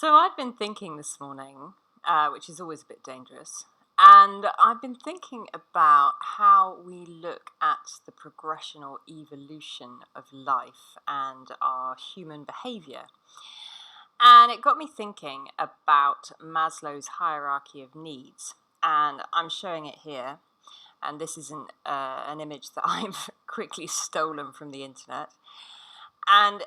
So I've been thinking this morning, which is always a bit dangerous, and I've been thinking about how we look at the progression or evolution of life and our human behavior. And it got me thinking about Maslow's hierarchy of needs, and I'm showing it here. And this is an image that I've quickly stolen from the internet. And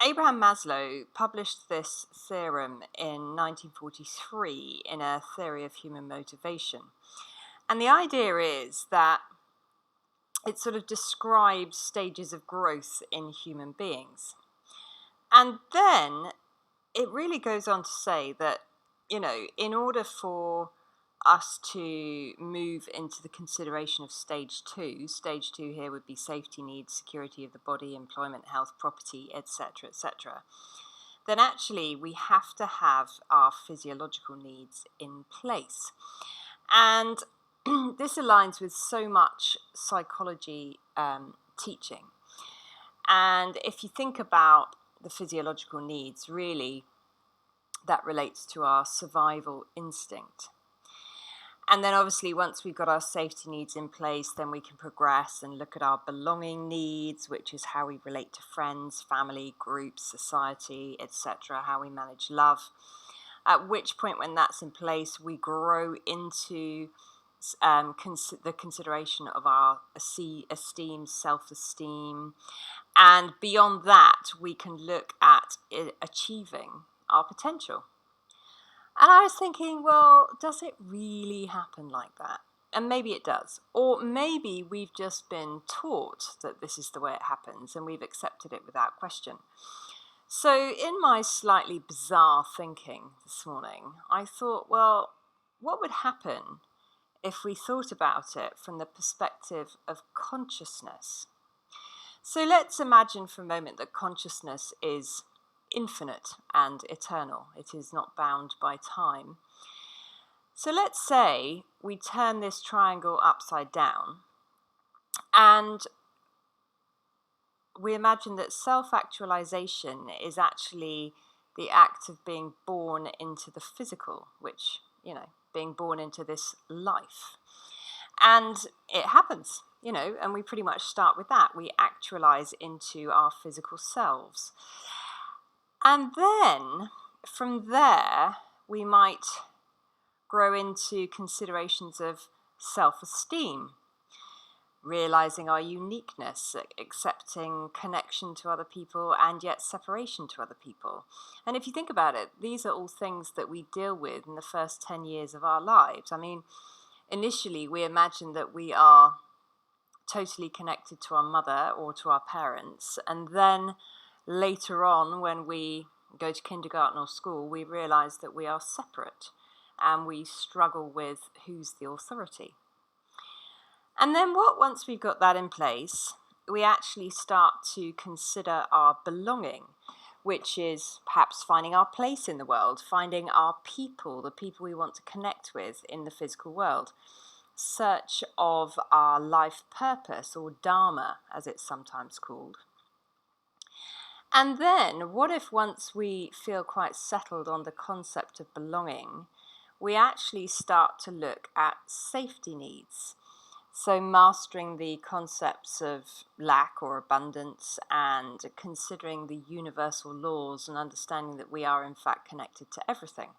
Abraham Maslow published this theorem in 1943 in a theory of human motivation. And the idea is that it sort of describes stages of growth in human beings. And then it really goes on to say that, in order for us to move into the consideration of stage two here would be safety needs, security of the body, employment, health, property, etc., etc., then actually we have to have our physiological needs in place. And this aligns with so much psychology teaching. And if you think about the physiological needs, really, that relates to our survival instinct. And then obviously once we've got our safety needs in place, then we can progress and look at our belonging needs, which is how we relate to friends, family, groups, society, etc., how we manage love. At which point, when that's in place, we grow into the consideration of our esteem, self-esteem. And beyond that, we can look at achieving our potential. And I was thinking, well, does it really happen like that? And maybe it does. Or maybe we've just been taught that this is the way it happens and we've accepted it without question. So in my slightly bizarre thinking this morning, I thought, well, what would happen if we thought about it from the perspective of consciousness? So let's imagine for a moment that consciousness is infinite and eternal. It is not bound by time. So let's say we turn this triangle upside down and we imagine that self-actualization is actually the act of being born into the physical, which, being born into this life. And it happens, and we pretty much start with that. We actualize into our physical selves. And then from there, we might grow into considerations of self-esteem, realizing our uniqueness, accepting connection to other people and yet separation to other people. And if you think about it, these are all things that we deal with in the first 10 years of our lives. I mean, initially we imagine that we are totally connected to our mother or to our parents, and then later on, when we go to kindergarten or school, we realize that we are separate and we struggle with who's the authority. And then once we've got that in place, we actually start to consider our belonging, which is perhaps finding our place in the world, finding our people, the people we want to connect with in the physical world, search of our life purpose, or dharma as it's sometimes called. And then, what if once we feel quite settled on the concept of belonging, we actually start to look at safety needs? So mastering the concepts of lack or abundance and considering the universal laws and understanding that we are in fact connected to everything.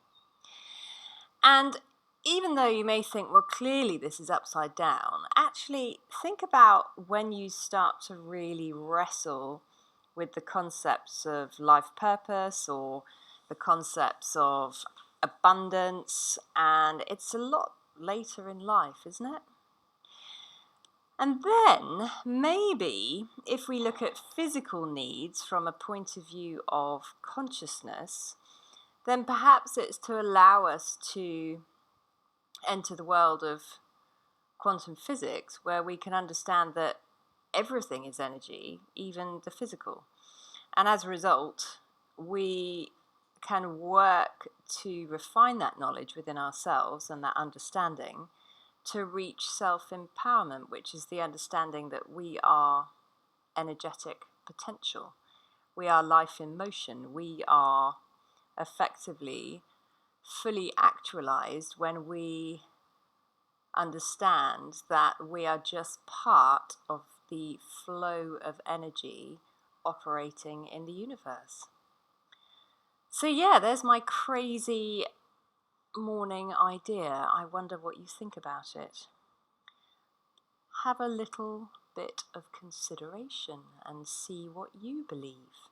And even though you may think, well, clearly this is upside down, actually think about when you start to really wrestle with the concepts of life purpose or the concepts of abundance, and it's a lot later in life, isn't it? And then maybe if we look at physical needs from a point of view of consciousness, then perhaps it's to allow us to enter the world of quantum physics, where we can understand that everything is energy, even the physical. And as a result, we can work to refine that knowledge within ourselves and that understanding to reach self-empowerment, which is the understanding that we are energetic potential. We are life in motion. We are effectively fully actualized when we understand that we are just part of the flow of energy operating in the universe. So, yeah, there's my crazy morning idea. I wonder what you think about it. Have a little bit of consideration and see what you believe.